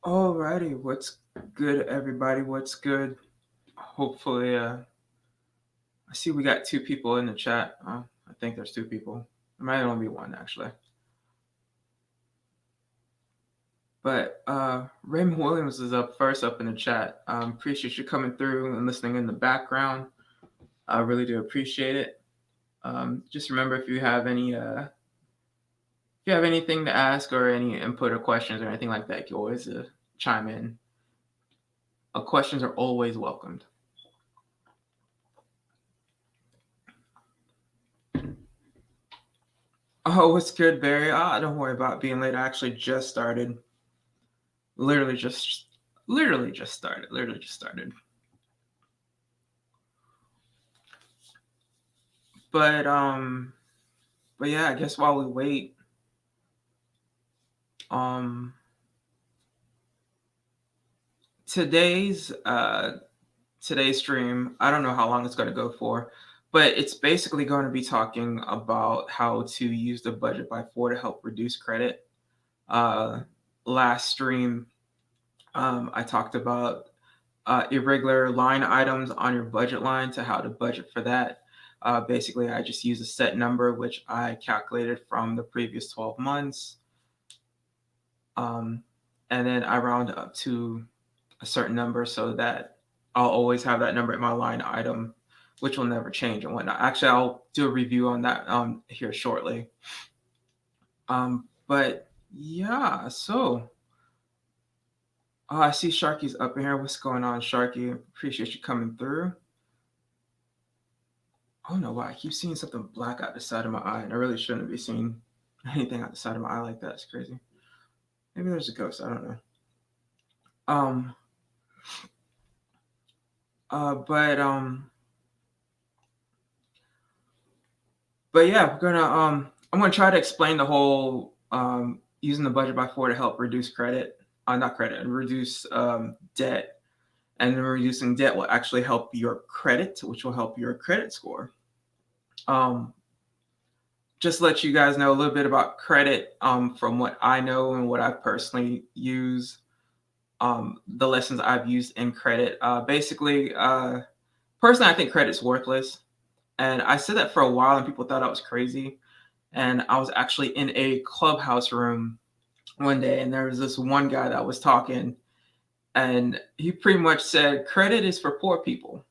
Alrighty, what's good, everybody? What's good? Hopefully, I see we got two people in the chat. I think there's two people. There might only be one actually. But Raymond Williams is up first up in the chat. Appreciate you coming through and listening in the background. I really do appreciate it. Just remember if you have anything to ask or any input or questions or anything like that, you can always chime in. Questions are always welcomed. Oh, what's good, Barry? Don't worry about being late. I actually just started. Literally just, literally just started. Literally just started. But but yeah, I guess while we wait, um, today's uh today's stream, I don't know how long it's going to go for, but it's basically going to be talking about how to use the budget by four to help reduce credit. Uh, Last stream, I talked about irregular line items on your budget line to how to budget for that. Basically, I just use a set number, which I calculated from the previous 12 months. Um, and then I round up to a certain number so that I'll always have that number in my line item, which will never change and whatnot. Actually, I'll do a review on that here shortly. But yeah, so I see Sharky's up in here. What's going on, Sharky? Appreciate you coming through. I don't know why I keep seeing something black out the side of my eye, and I really shouldn't be seeing anything out the side of my eye like that. It's crazy. Maybe there's a ghost. I don't know. Um. Uh. But um. But yeah, we're gonna I'm gonna try to explain the whole using the budget by four to help reduce credit. Not credit, and reduce debt. And then reducing debt will actually help your credit, which will help your credit score. Um. Just to let you guys know a little bit about credit from what I know and what I personally use, the lessons I've used in credit. Personally, I think credit's worthless. And I said that for a while and people thought I was crazy. And I was actually in a clubhouse room one day and there was this one guy that was talking and he pretty much said credit is for poor people.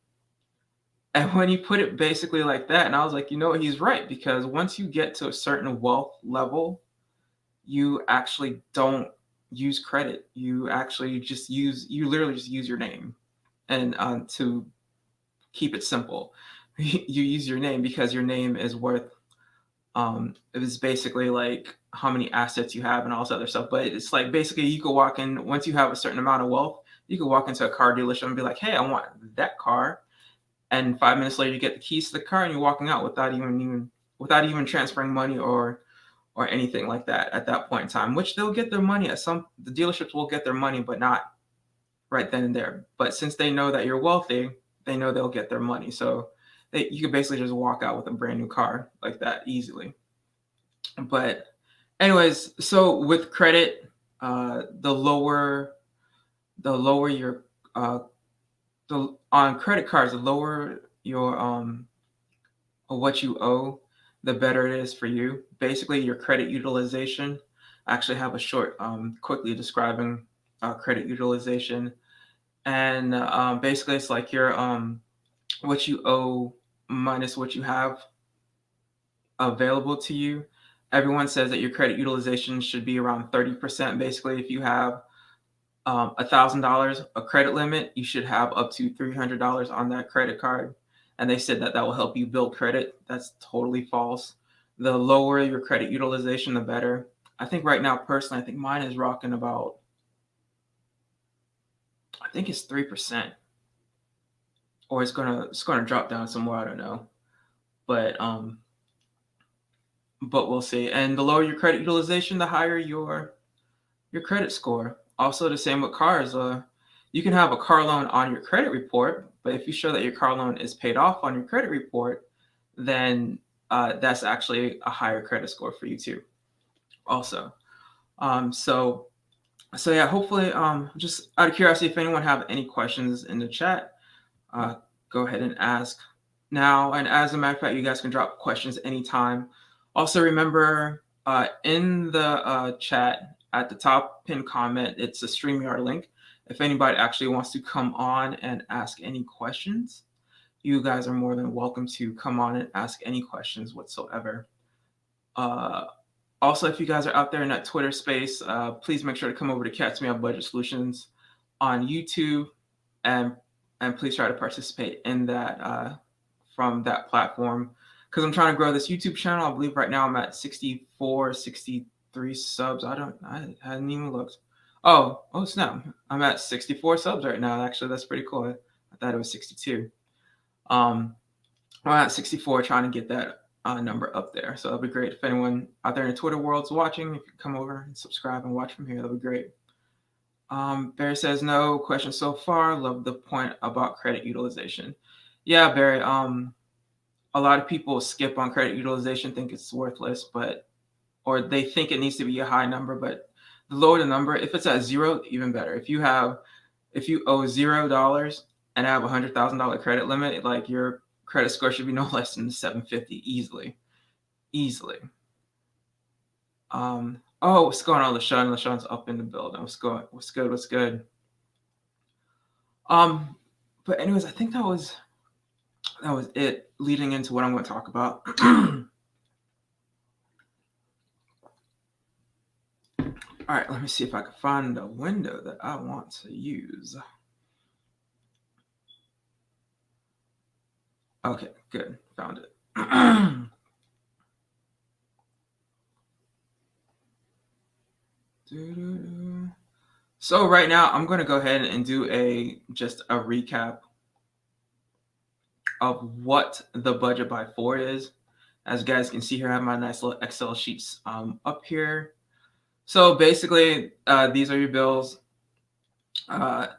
And when he put it basically like that, and I was like, you know what, he's right, because once you get to a certain wealth level, you actually don't use credit. You literally just use your name. And to keep it simple, you use your name because your name is worth, it is basically like how many assets you have and all this other stuff. But it's like basically you could walk in, once you have a certain amount of wealth, you could walk into a car dealership and be like, hey, I want that car. And 5 minutes later you get the keys to the car and you're walking out without even transferring money or anything like that at that point in time, which they'll get their money the dealerships will get their money, but not right then and there. But since they know that you're wealthy, they know they'll get their money. So you can basically just walk out with a brand new car like that easily. But anyways, so with credit, the lower your on credit cards, the lower your what you owe, the better it is for you. Basically, your credit utilization. I actually have a short, quickly describing credit utilization, and basically it's like your what you owe minus what you have available to you. Everyone says that your credit utilization should be around 30%. Basically, if you have $1,000 a credit limit, you should have up to $300 on that credit card. And they said that that will help you build credit. That's totally false. The lower your credit utilization, the better. I think right now, personally, I think mine is rocking about, I think it's 3%, or it's gonna drop down some more. I don't know, but we'll see. And the lower your credit utilization, the higher your credit score. Also, the same with cars. You can have a car loan on your credit report, but if you show that your car loan is paid off on your credit report, then that's actually a higher credit score for you too. Also, so So yeah, hopefully, just out of curiosity, if anyone have any questions in the chat, uh, go ahead and ask now. And as a matter of fact, you guys can drop questions anytime. Also, remember, in the chat at the top pinned comment, it's a StreamYard link. If anybody actually wants to come on and ask any questions, you guys are more than welcome to come on and ask any questions whatsoever. Uh, Also, if you guys are out there in that Twitter space, please make sure to come over to Catch Me on Budget Solutions on YouTube, and please try to participate in that from that platform, because I'm trying to grow this YouTube channel. I believe right now I'm at 64, 63 subs. I hadn't even looked. Oh snap! I'm at 64 subs right now. Actually, that's pretty cool. I thought it was 62. I'm at 64, trying to get that number up there. So that'll be great. If anyone out there in the Twitter world's watching, if you come over and subscribe and watch from here, that'll be great. Barry says no questions so far. Love the point about credit utilization. Yeah, Barry. A lot of people skip on credit utilization, think it's worthless, or they think it needs to be a high number. But the lower the number, if it's at zero, even better. If you owe $0 and have $100,000 credit limit, like your credit score should be no less than 750 easily. What's going on, LaShawn? LaShawn's up in the building. What's good? But anyways, I think that was it leading into what I'm going to talk about. All right, let me see if I can find the window that I want to use. Okay, good. Found it. So right now I'm going to go ahead and do just a recap of what the budget by 4 is. As you guys can see here, I have my nice little Excel sheets up here. So basically, these are your bills. Add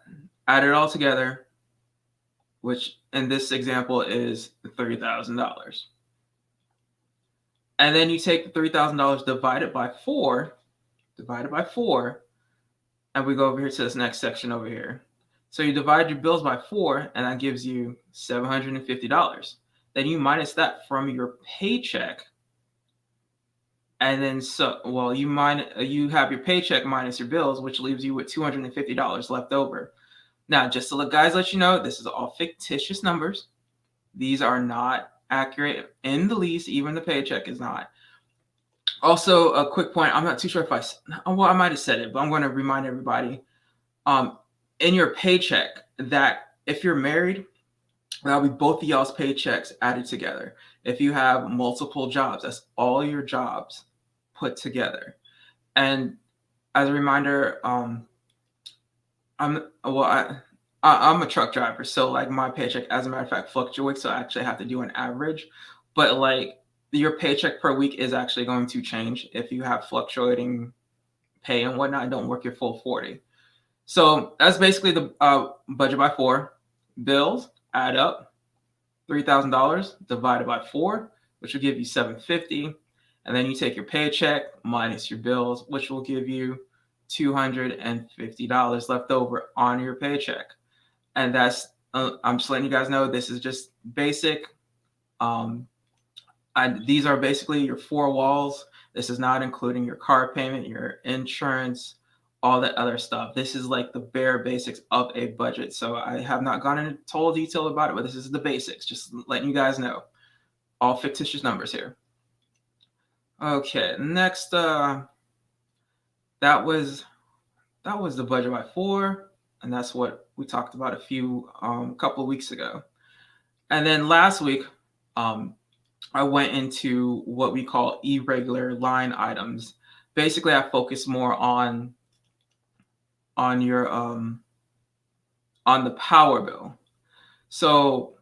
it all together, which in this example is $30,000. And then you take the $3,000 divided by 4, and we go over here to this next section over here. So you divide your bills by 4, and that gives you $750. Then you minus that from your paycheck, and then you have your paycheck minus your bills, which leaves you with $250 left over. Now, just to let you know, this is all fictitious numbers. These are not accurate in the least. Even the paycheck is not. Also, a quick point. I'm not too sure if I might have said it, but I'm going to remind everybody. In your paycheck, that if you're married, that'll be both of y'all's paychecks added together. If you have multiple jobs, that's all your jobs put together. And as a reminder, I'm a truck driver, so like my paycheck, as a matter of fact, fluctuates. So I actually have to do an average, but like your paycheck per week is actually going to change if you have fluctuating pay and whatnot. Don't work your full 40. So that's basically the budget by 4. Bills add up, $3,000 divided by 4, which will give you $750, and then you take your paycheck minus your bills, which will give you $250 left over on your paycheck. And that's I'm just letting you guys know, this is just basic. These are basically your 4 walls. This is not including your car payment, your insurance, all that other stuff. This is like the bare basics of a budget. So I have not gone into total detail about it, but this is the basics, just letting you guys know. All fictitious numbers here. Okay, next, that was the budget by 4, and that's what we talked about a couple of weeks ago. And then last week, I went into what we call irregular line items. Basically, I focus more on your on the power bill. So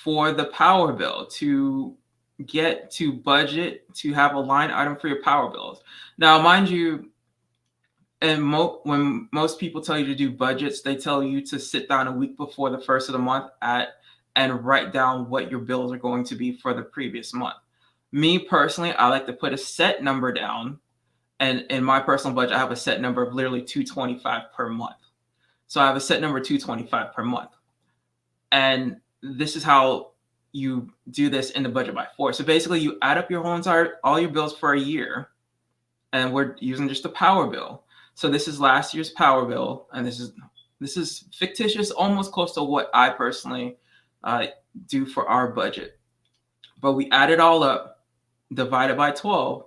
for the power bill, to get to budget, to have a line item for your power bills. Now, mind you, and when most people tell you to do budgets, they tell you to sit down a week before the first of the month and write down what your bills are going to be for the previous month. Me personally, I like to put a set number down And in my personal budget, I have a set number of literally 225 per month. So I have a set number 225 per month. And this is how you do this in the budget by 4. So basically you add up your all your bills for a year, and we're using just the power bill. So this is last year's power bill, and this is fictitious, almost close to what I personally do for our budget. But we add it all up, divided by 12,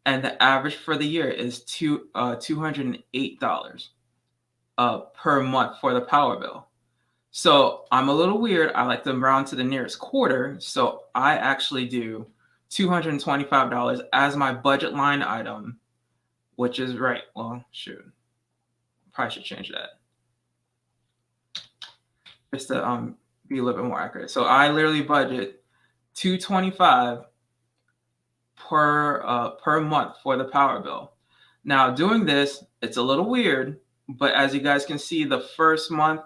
and the average for the year is $208 per month for the power bill. So I'm a little weird. I like to round to the nearest quarter. So I actually do $225 as my budget line item, which is right. Well, shoot, probably should change that just to be a little bit more accurate. So I literally budget $225 per month for the power bill. Now doing this, it's a little weird, but as you guys can see, the first month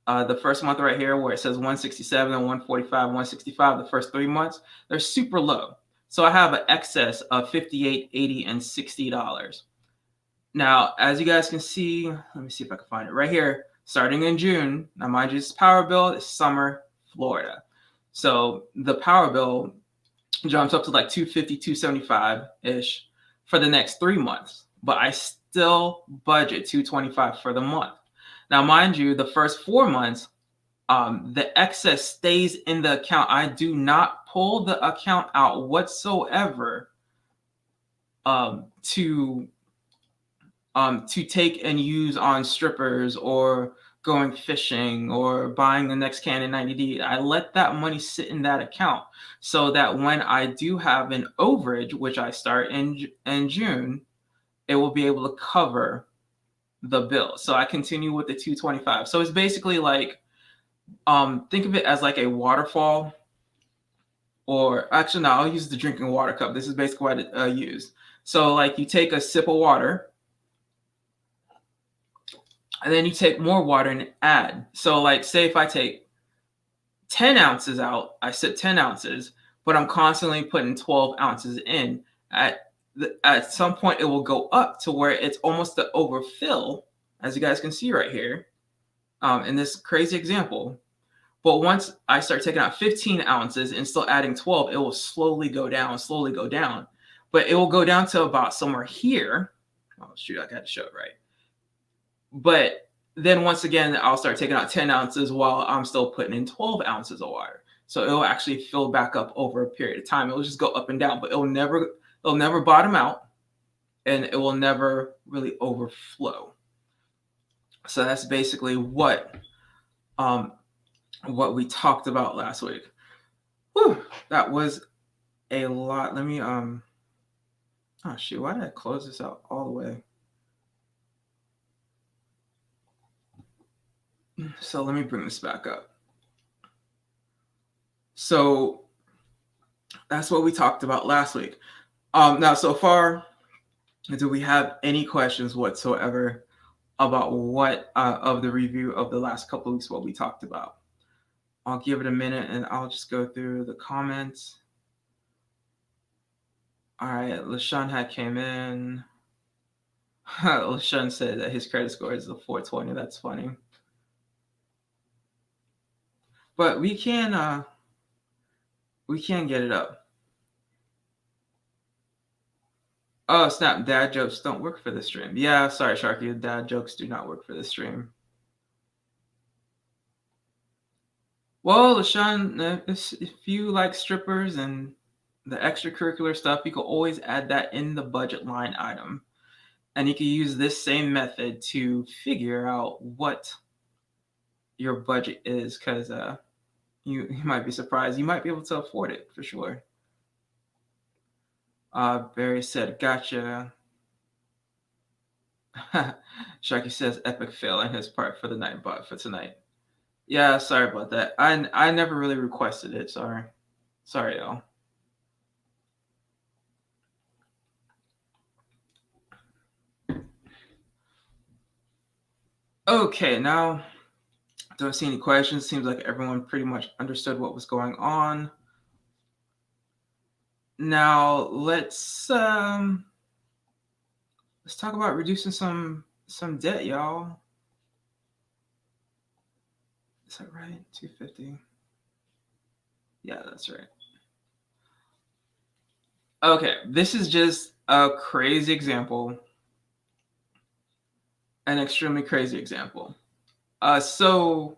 right here where it says 167 and 145, 165, the first 3 months, they're super low. So I have an excess of $58, $80, and $60. Now, as you guys can see, let me see if I can find it right here. Starting in June, now mind you, this power bill is summer Florida. So the power bill jumps up to like 250, 275-ish for the next 3 months. But I still budget 225 for the month. Now, mind you, the first 4 months, the excess stays in the account. I do not pull the account out whatsoever to take and use on strippers or going fishing or buying the next Canon 90D. I let that money sit in that account so that when I do have an overage, which I start in June, it will be able to cover the bill. So I continue with the 225. So it's basically like, think of it as like a waterfall, or actually, no, I'll use the drinking water cup. This is basically what I use. So like you take a sip of water, and then you take more water and add. So like, say if I take 10 ounces out, I sip 10 ounces, but I'm constantly putting 12 ounces in. At some point, it will go up to where it's almost the overfill, as you guys can see right here, in this crazy example. But once I start taking out 15 ounces and still adding 12, it will slowly go down. But it will go down to about somewhere here. Oh, shoot, I got to show it right. But then once again, I'll start taking out 10 ounces while I'm still putting in 12 ounces of water. So it will actually fill back up over a period of time. It will just go up and down, but it'll never bottom out, and it will never really overflow. So that's basically what we talked about last week. Whew, that was a lot. Let me oh shoot, why did I close this out all the way? So let me bring this back up. So that's what we talked about last week. Now, so far, do we have any questions whatsoever about what of the review of the last couple of weeks, what we talked about? I'll give it a minute and I'll just go through the comments. All right, LaShawn had came in. LaShawn said that his credit score is a 420. That's funny. But we can get it up. Oh, snap. Dad jokes don't work for the stream. Yeah, sorry, Sharky. Dad jokes do not work for the stream. Well, LaShawn, if you like strippers and the extracurricular stuff, you can always add that in the budget line item. And you can use this same method to figure out what your budget is, because you might be surprised. You might be able to afford it for sure. Barry said, gotcha. Sharky says epic fail on his part for the night, but for tonight. Yeah, sorry about that. I never really requested it. Sorry, y'all. Okay, now don't see any questions. Seems like everyone pretty much understood what was going on. Now let's let's talk about reducing some debt, y'all. Is that right? 250. Yeah, that's right. Okay, this is just a crazy example, an extremely crazy example. So,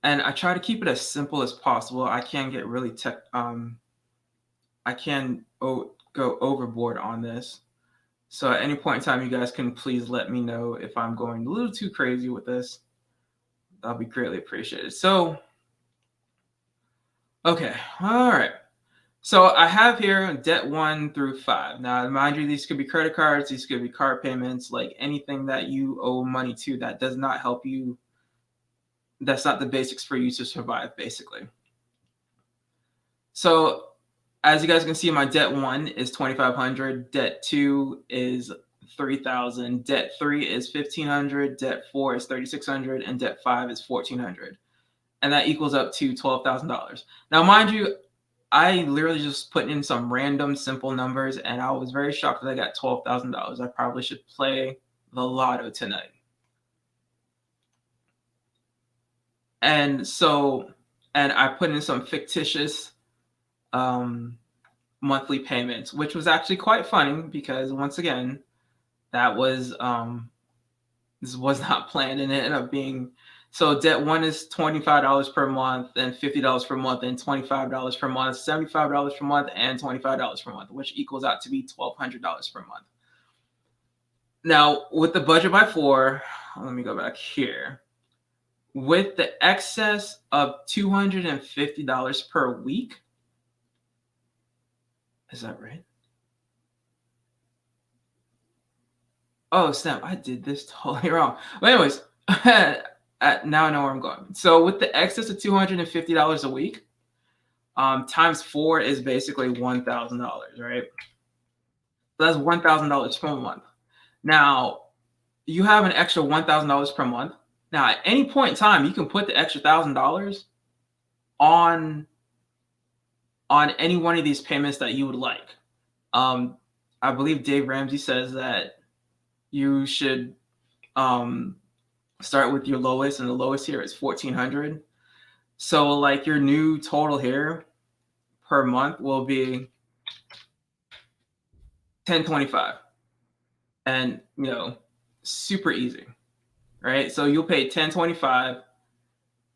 and I try to keep it as simple as possible. I can get really I can go overboard on this. So at any point in time, you guys can please let me know if I'm going a little too crazy with this. That'll be greatly appreciated. So, okay, all right. So I have here debt 1 through 5. Now, mind you, these could be credit cards, these could be car payments, like anything that you owe money to that does not help you. That's not the basics for you to survive, basically. So as you guys can see, my debt 1 is 2,500, debt 2 is 3,000, debt 3 is 1,500, debt 4 is 3,600, and debt 5 is 1,400. And that equals up to $12,000. Now, mind you, I literally just put in some random simple numbers, and I was very shocked that I got $12,000. I probably should play the lotto tonight. And so, and I put in some fictitious monthly payments, which was actually quite funny because once again, that was this was not planned, and it ended up being. So debt 1 is $25 per month, and $50 per month, and $25 per month, $75 per month, and $25 per month, which equals out to be $1,200 per month. Now, with the budget by 4, let me go back here. With the excess of $250 per week, is that right? Oh snap! I did this totally wrong. But anyways, now I know where I'm going. So with the excess of $250 a week, times 4 is basically $1,000, right? So that's $1,000 per month. Now you have an extra $1,000 per month. Now at any point in time, you can put the extra $1,000 on any one of these payments that you would like. I believe Dave Ramsey says that you should start with your lowest, and the lowest here is 1,400. So like your new total here per month will be 1025, and super easy, right? So you'll pay 1025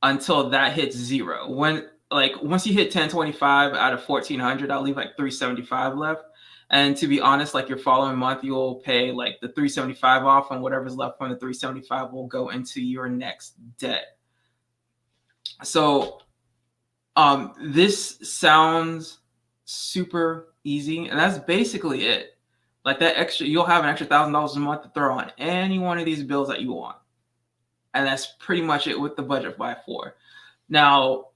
until that hits zero. When once you hit 1025 out of 1,400, I'll leave like 375 left. And to be honest, like your following month, you'll pay like the 375 off, and whatever's left from the 375 will go into your next debt. So this sounds super easy, and that's basically it. Like that extra, you'll have an extra $1,000 a month to throw on any one of these bills that you want. And that's pretty much it with the budget by 4. Now,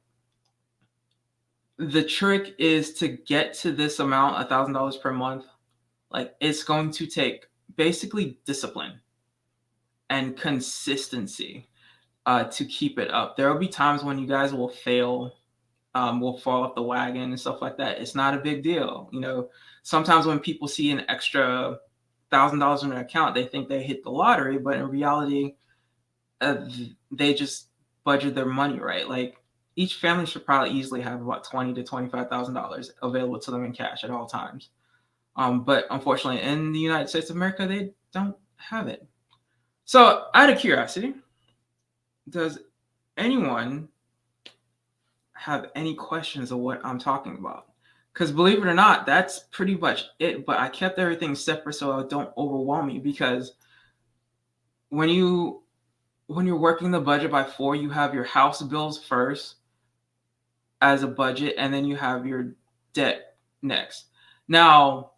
the trick is to get to this amount, $1,000 per month. Like it's going to take basically discipline and consistency to keep it up. There will be times when you guys will fail, will fall off the wagon and stuff like that. It's not a big deal. Sometimes when people see an extra $1,000 in their account, they think they hit the lottery, but in reality, they just budget their money right. Like each family should probably easily have about $20,000 to $25,000 available to them in cash at all times. But unfortunately, in the United States of America, they don't have it. So, out of curiosity, does anyone have any questions of what I'm talking about? Because believe it or not, that's pretty much it. But I kept everything separate so it don't overwhelm you. Because when you're working the budget by 4, you have your house bills first as a budget, and then you have your debt next. Now,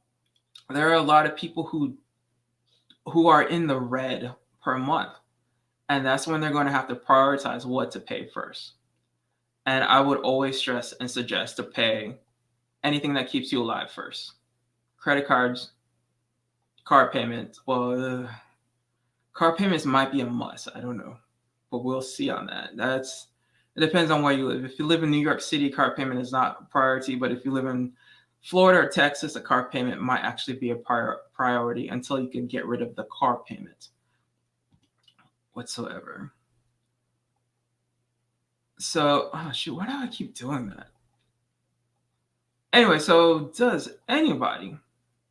there are a lot of people who are in the red per month, and that's when they're going to have to prioritize what to pay first. And I would always stress and suggest to pay anything that keeps you alive first. Credit cards, car payments. Well, car payments might be a must. I don't know, but we'll see on that. It depends on where you live. If you live in New York City, car payment is not a priority. But if you live in Florida or Texas, a car payment might actually be a priority until you can get rid of the car payment whatsoever. So, oh shoot, why do I keep doing that? Anyway, so does anybody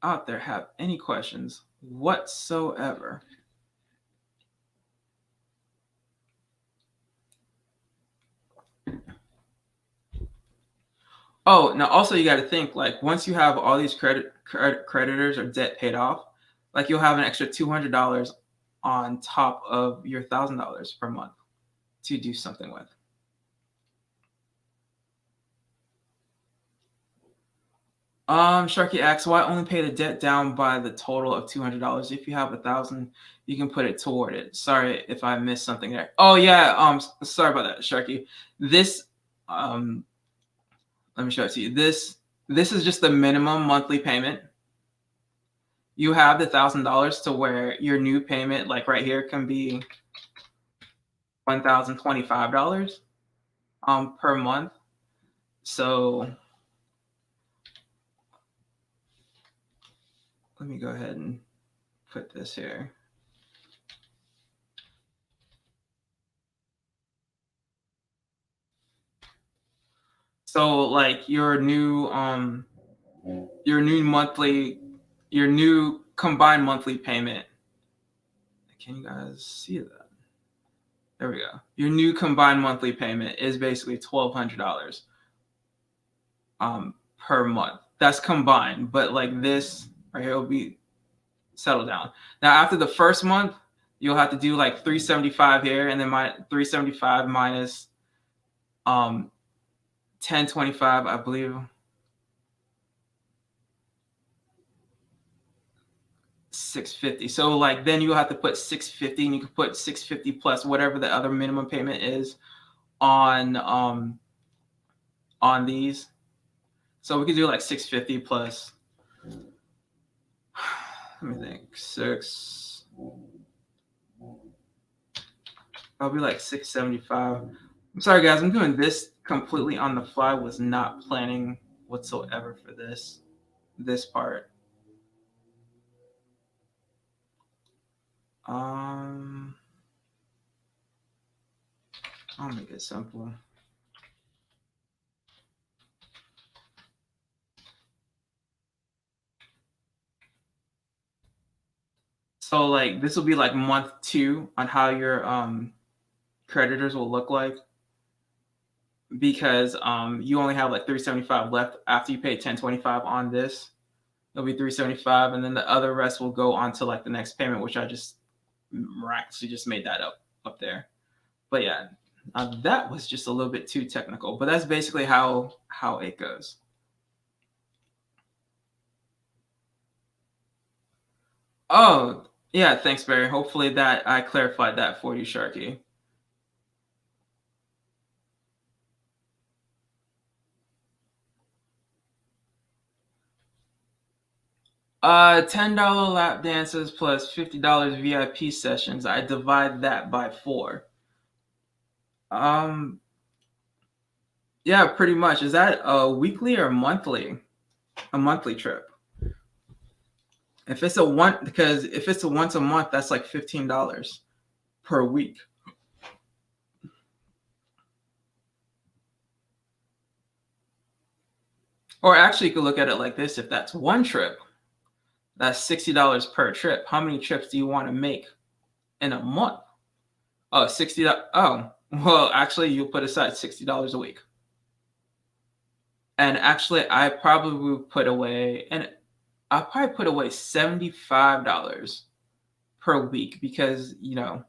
out there have any questions whatsoever? Oh, now also you got to think like once you have all these creditors or debt paid off, like you'll have an extra $200 on top of your $1,000 per month to do something with. Sharky asks, why only pay the debt down by the total of $200? If you have 1,000, you can put it toward it. Sorry if I missed something there. Oh yeah, sorry about that, Sharky. This, let me show it to you. This is just the minimum monthly payment. You have the $1,000 to where your new payment, like right here, can be $1,025 per month. So let me go ahead and put this here. So like your new combined monthly payment. Can you guys see that? There we go. Your new combined monthly payment is basically $1,200 per month. That's combined, but like this right here will be settled down. Now after the first month, you'll have to do like 375 here, and then my 375 minus 1025, I believe. 650. So like then you have to put 650, and you can put 650 plus whatever the other minimum payment is on these. So we could do like 650 plus. Let me think. I'll be like 675. I'm sorry guys, I'm doing this completely on the fly. Was not planning whatsoever for this part. I'll make it simple. So like this will be like month 2 on how your creditors will look like, because you only have like 375 left after you pay 1025 on this. It'll be 375, and then the other rest will go on to like the next payment, which I just miraculously just made that up there. But yeah, that was just a little bit too technical, but that's basically how it goes. Oh yeah, thanks Barry. Hopefully that I clarified that for you, Sharky. $10 lap dances plus $50 VIP sessions. I divide that by 4. Yeah, pretty much. Is that a weekly or monthly? A monthly trip. If it's if it's a once a month, that's like $15 per week. Or actually, you could look at it like this: if that's one trip, that's $60 per trip. How many trips do you want to make in a month? Oh, 60. Oh, well, actually, you put aside $60 a week. And actually, I probably would put away, and I'll probably put away $75 per week, because you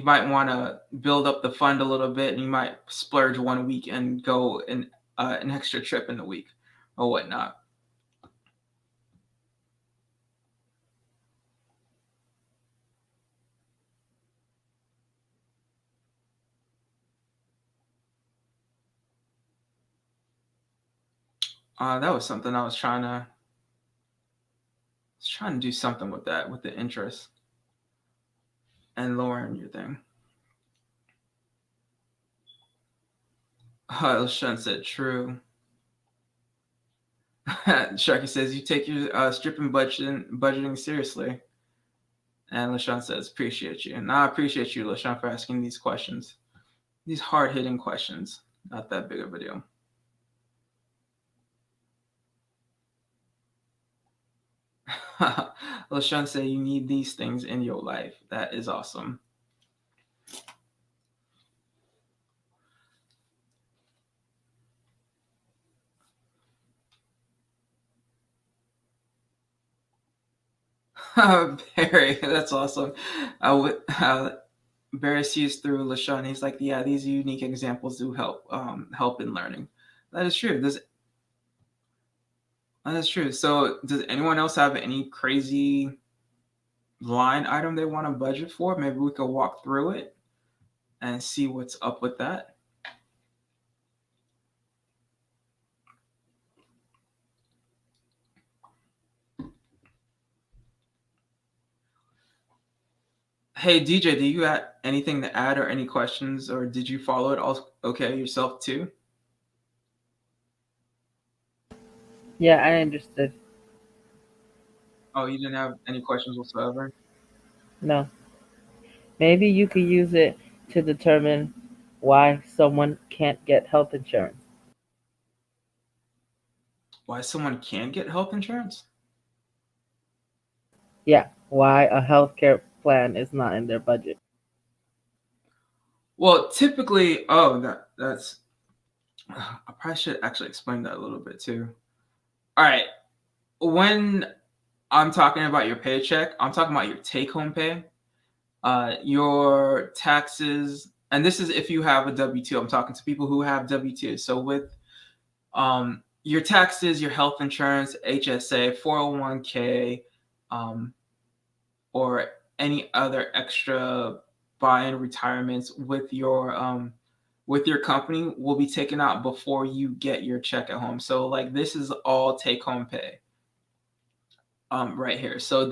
might want to build up the fund a little bit, and you might splurge one week and go an extra trip in the week or whatnot. That was something I was trying to do something with that, with the interest and lowering your thing. Sean said true. Sharky says you take your stripping budgeting seriously. And LaShawn says, appreciate you. And I appreciate you, LaShawn, for asking these questions. These hard hitting questions. Not that big of a deal. LaShawn said you need these things in your life. That is awesome. Barry, that's awesome. Barry sees through LaShawn. He's like, yeah, these unique examples do help in learning. That is true. That is true. So, does anyone else have any crazy line item they want to budget for? Maybe we could walk through it and see what's up with that. Hey DJ, do you have anything to add or any questions, or did you follow it all okay yourself too? Yeah, I understood. Oh, you didn't have any questions whatsoever? No. Maybe you could use it to determine why someone can't get health insurance. Why someone can't get health insurance? Yeah, why a healthcare plan is not in their budget. Well, typically, that's I probably should actually explain that a little bit too. All right, when I'm talking about your paycheck, I'm talking about your take home pay, your taxes, and this is if you have a W 2. I'm talking to people who have W 2. So with your taxes, your health insurance, HSA, 401k, um, or any other extra buy-in retirements with your company will be taken out before you get your check at home. So like this is all take home pay right here. So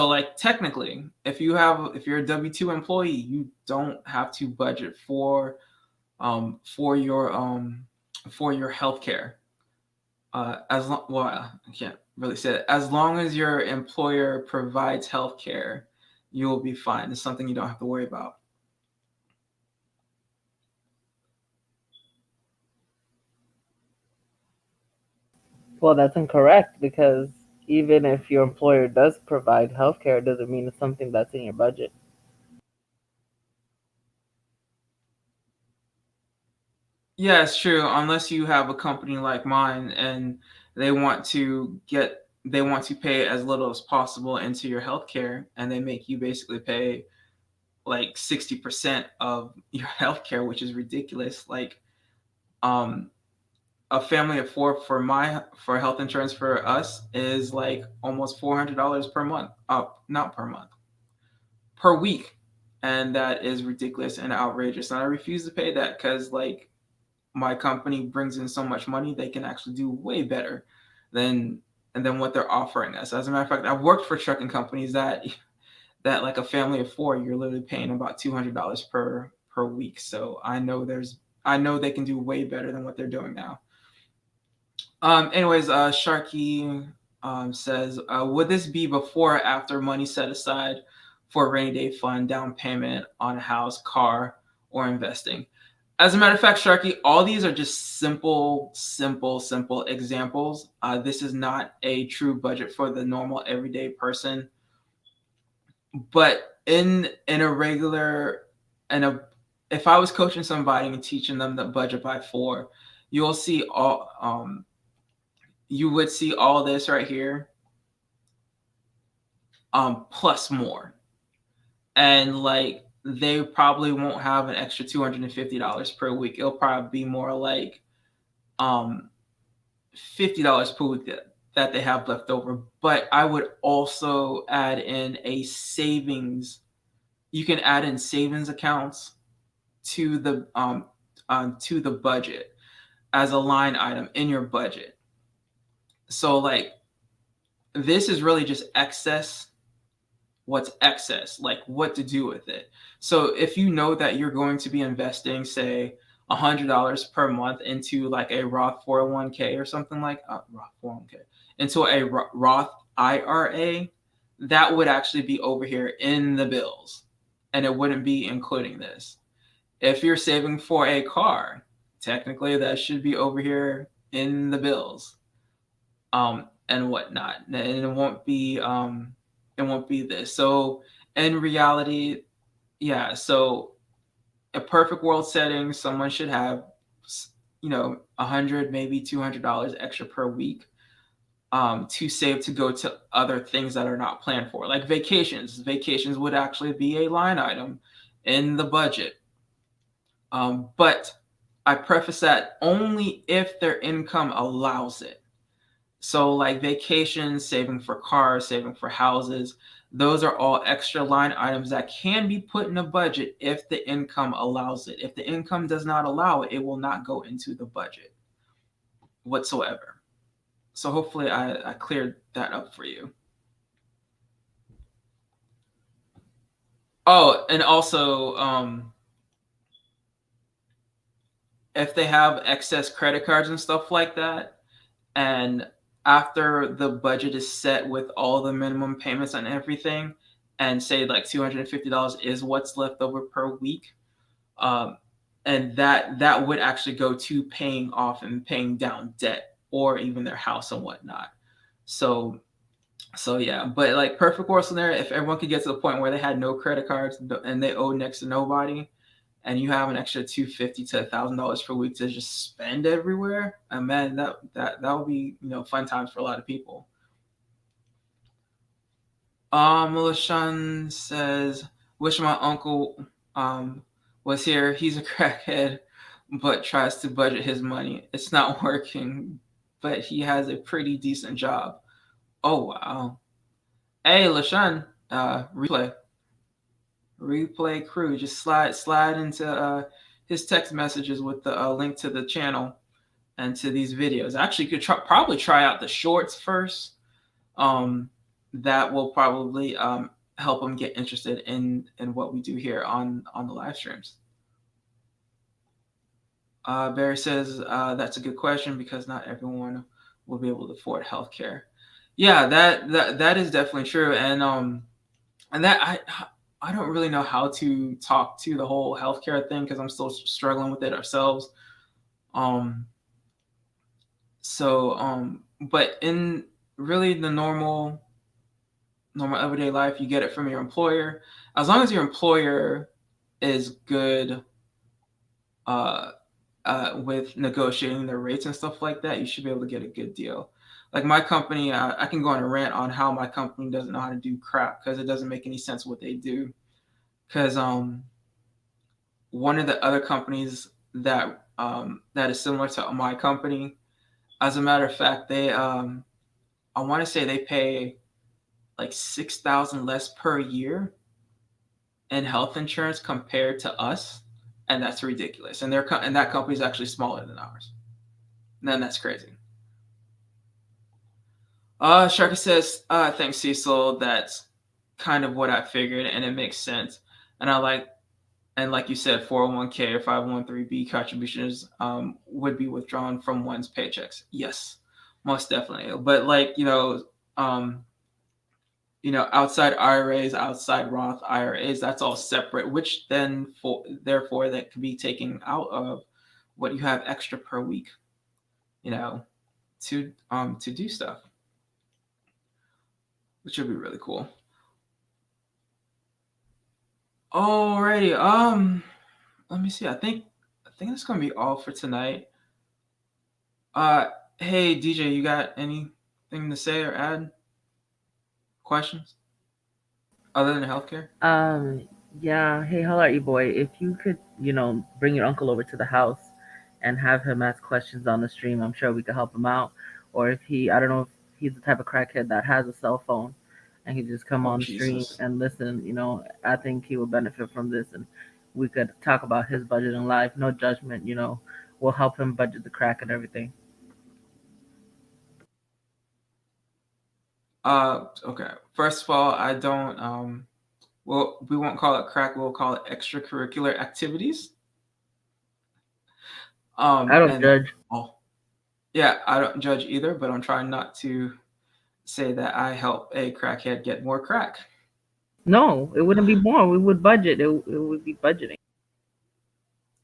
like technically if you're a W2 employee, you don't have to budget for your health care. As long well, I can't really say that. As long as your employer provides health care, you will be fine. It's something you don't have to worry about. Well, that's incorrect because even if your employer does provide healthcare, it doesn't mean it's something that's in your budget. Yeah, it's true. Unless you have a company like mine and they want to pay as little as possible into your healthcare, and they make you basically pay like 60% of your healthcare, which is ridiculous. Like um a family of four for health insurance for us is like almost $400 per month. Not per month, per week, and that is ridiculous and outrageous. And I refuse to pay that because like my company brings in so much money, they can actually do way better than what they're offering us. As a matter of fact, I've worked for trucking companies that like a family of four, you're literally paying about $200 per week. So I know they can do way better than what they're doing now. Anyways, Sharky says, would this be before or after money set aside for a rainy day fund, down payment on a house, car, or investing? As a matter of fact, Sharky, all these are just simple examples. This is not a true budget for the normal everyday person. But in a regular and a if I was coaching somebody and teaching them the budget by four, you'll see all you would see all this right here, plus more. And like they probably won't have an extra $250 per week. It'll probably be more like um $50 per week that they have left over. But I would also add in a savings. You can add in savings accounts to the budget as a line item in your budget. So like this is really just excess. What's excess? Like what to do with it. So if you know that you're going to be investing, say $100 per month into like a Roth 401k or something like Roth 401k into a Roth IRA, that would actually be over here in the bills, and it wouldn't be including this. If you're saving for a car, technically that should be over here in the bills, and whatnot, and it won't be this. So in reality, yeah. So a perfect world setting, someone should have, $100, maybe $200 extra per week, to save to go to other things that are not planned for, like vacations. Vacations would actually be a line item in the budget. But I preface that only if their income allows it. So, like vacations, saving for cars, saving for houses, those are all extra line items that can be put in a budget if the income allows it. If the income does not allow it, it will not go into the budget whatsoever. So, hopefully, I cleared that up for you. Oh, and also, if they have excess credit cards and stuff like that, and after the budget is set with all the minimum payments and everything, and say like $250 is what's left over per week, um, and that would actually go to paying off and paying down debt or even their house and whatnot. So yeah, but like perfect world scenario, if everyone could get to the point where they had no credit cards and they owed next to nobody, and you have an extra $250 to $1,000 per week to just spend everywhere, and man, that would be fun times for a lot of people. Lashan says, "Wish my uncle was here. He's a crackhead, but tries to budget his money. It's not working, but he has a pretty decent job." Oh wow! Hey, Lashan, replay crew, just slide into his text messages with the link to the channel and to these videos. Actually, you could probably try out the shorts first. That will probably help them get interested in what we do here on the live streams. Barry says that's a good question because not everyone will be able to afford healthcare. Yeah, that is definitely true, and that I don't really know how to talk to the whole healthcare thing because I'm still struggling with it ourselves. Um, but in really the normal everyday life, you get it from your employer. As long as your employer is good uh, with negotiating their rates and stuff like that, you should be able to get a good deal. Like my company, I can go on a rant on how my company doesn't know how to do crap because it doesn't make any sense what they do. Because one of the other companies that is similar to my company, as a matter of fact, they I want to say they pay like 6,000 less per year in health insurance compared to us, and that's ridiculous. And that company is actually smaller than ours. And then that's crazy. Sharka says, thanks, Cecil. That's kind of what I figured, and it makes sense. And like you said, 401k or 501(b) contributions would be withdrawn from one's paychecks. Yes, most definitely. But like outside IRAs, outside Roth IRAs, that's all separate. Which then therefore that could be taken out of what you have extra per week, to do stuff, which would be really cool. Alrighty, let me see. I think that's gonna be all for tonight. Hey DJ, you got anything to say or add? Questions other than healthcare? Yeah. Hey, how are you, boy? If you could, bring your uncle over to the house and have him ask questions on the stream, I'm sure we could help him out. Or if I don't know if he's the type of crackhead that has a cell phone and he just come on the stream and listen, I think he would benefit from this, and we could talk about his budget in life. No judgment, we'll help him budget the crack and everything. Okay. First of all, I don't. Well, we won't call it crack. We'll call it extracurricular activities. I don't And judge. oh, yeah, I don't judge either, but I'm trying not to say that I help a crackhead get more crack. No, it wouldn't be more. We would budget. It would be budgeting.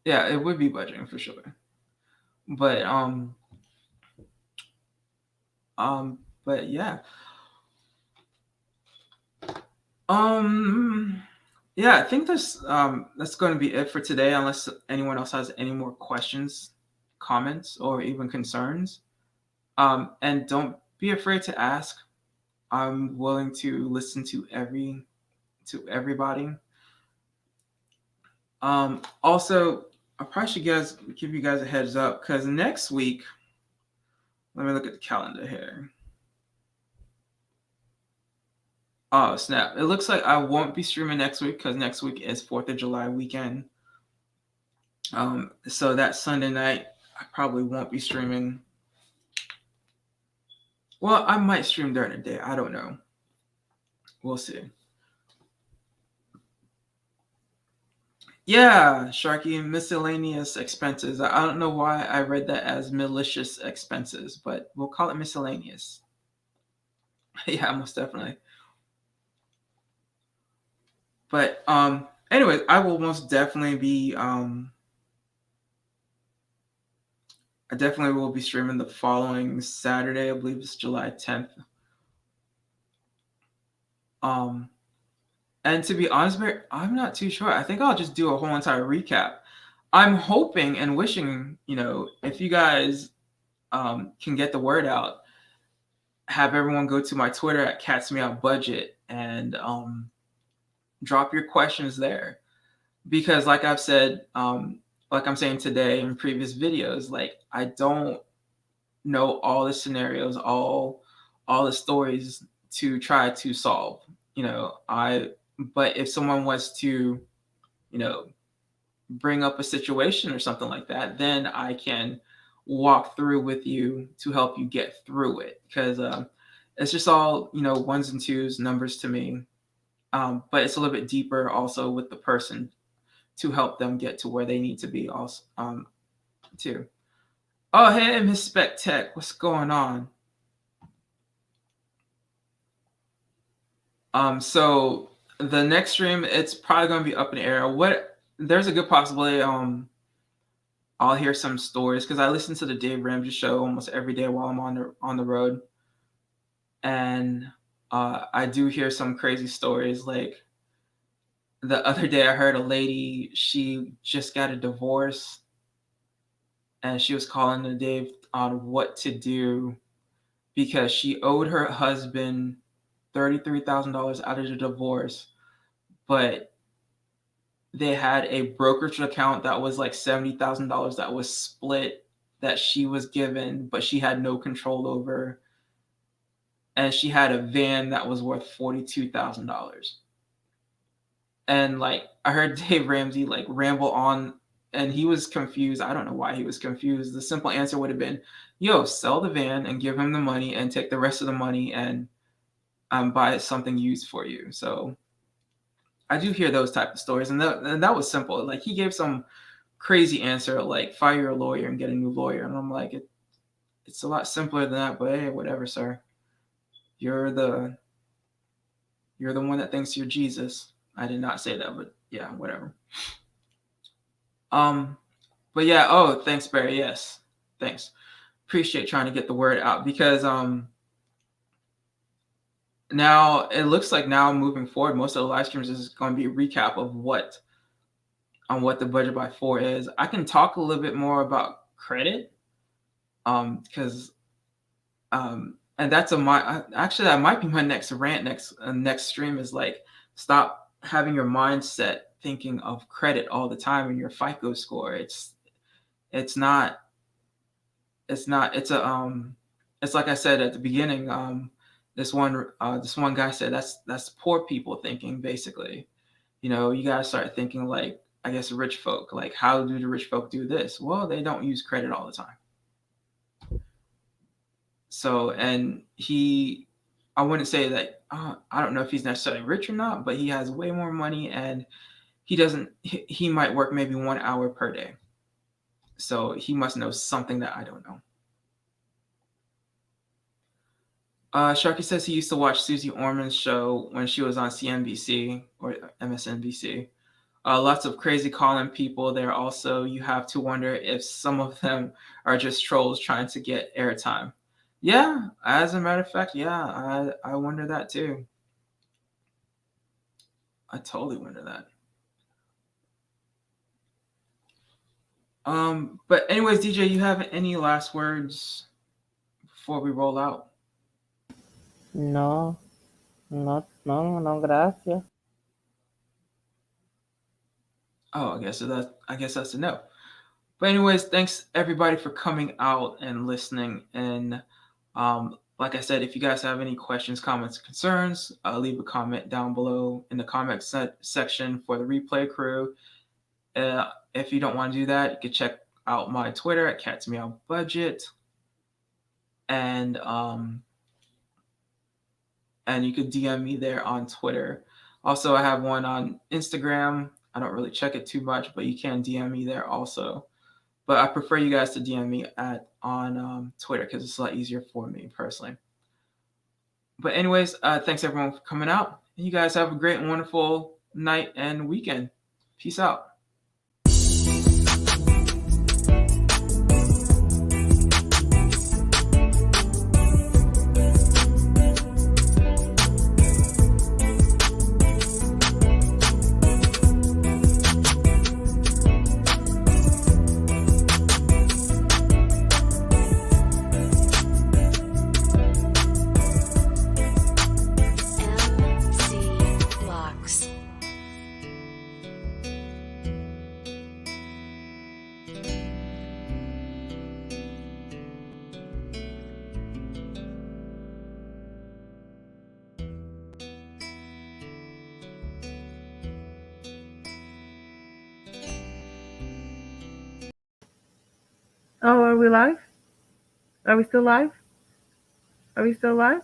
Yeah, it would be budgeting for sure. But but yeah. Um yeah, I think that's going to be it for today unless anyone else has any more questions, comments, or even concerns. And don't be afraid to ask. I'm willing to listen to everybody. Also, I probably should give you guys a heads up because next week, let me look at the calendar here. Oh snap! It looks like I won't be streaming next week because next week is 4th of July weekend. So that Sunday night, I probably won't be streaming. Well, I might stream during the day. I don't know. We'll see. Yeah, Sharky, miscellaneous expenses. I don't know why I read that as malicious expenses, but we'll call it miscellaneous. Yeah, most definitely. But anyways, I will most definitely be I definitely will be streaming the following Saturday. I believe it's July 10th. Um and to be honest, I'm not too sure. I think I'll just do a whole entire recap. I'm hoping and wishing, if you guys can get the word out, have everyone go to my Twitter at Cats Me Out Budget and drop your questions there. Because like I've said, like I'm saying today in previous videos, like I don't know all the scenarios, all the stories to try to solve. But if someone was to, you know, bring up a situation or something like that, then I can walk through with you to help you get through it. Because it's just all, ones and twos, numbers to me. But it's a little bit deeper also with the person to help them get to where they need to be also too. Oh, hey, Miss Spec Tech, what's going on? So the next stream, it's probably gonna be up in the air. There's a good possibility I'll hear some stories because I listen to the Dave Ramsey show almost every day while I'm on the road, and I do hear some crazy stories. Like the other day, I heard a lady, she just got a divorce, and she was calling to Dave on what to do because she owed her husband $33,000 out of the divorce, but they had a brokerage account that was like $70,000 that was split that she was given, but she had no control over. And she had a van that was worth $42,000. And like I heard Dave Ramsey like ramble on, and he was confused. I don't know why he was confused. The simple answer would have been, "Yo, sell the van and give him the money, and take the rest of the money and buy something used for you." So I do hear those type of stories, and that was simple. Like he gave some crazy answer, like fire your lawyer and get a new lawyer, and I'm like, it's a lot simpler than that. But hey, whatever, sir. You're the one that thinks you're Jesus. I did not say that, but yeah, whatever. Um, but yeah. Oh, thanks, Barry. Yes, thanks. Appreciate trying to get the word out because now it looks like now moving forward, most of the live streams is going to be a recap of what the budget by 4 is. I can talk a little bit more about credit, because and that's actually that might be my next rant next stream is like stop having your mindset thinking of credit all the time in your FICO score. It's not it's it's like I said at the beginning. This one guy said that's poor people thinking basically. You gotta start thinking like I guess rich folk. Like how do the rich folk do this? Well, they don't use credit all the time. So and I wouldn't say that I don't know if he's necessarily rich or not, but he has way more money and he doesn't he might work maybe 1 hour per day. So he must know something that I don't know. Sharky says he used to watch Susie Orman's show when she was on CNBC or MSNBC. Lots of crazy calling people there. Also, you have to wonder if some of them are just trolls trying to get airtime. Yeah, as a matter of fact, yeah, I wonder that too. I totally wonder that. But anyways, DJ, you have any last words before we roll out? No, no, no, no, gracias. Oh, I guess that's a no. But anyways, thanks everybody for coming out and listening. And like I said, if you guys have any questions, comments, concerns, leave a comment down below in the comment section for the replay crew. If you don't want to do that, you can check out my Twitter at Cats Meow Budget, and you could DM me there on Twitter. Also, I have one on Instagram. I don't really check it too much, but you can DM me there also. But I prefer you guys to DM me on Twitter because it's a lot easier for me personally. But anyways, thanks everyone for coming out. And you guys have a great and wonderful night and weekend. Peace out. MC Blocks. Oh, are we live? Are we still live? Are we still live?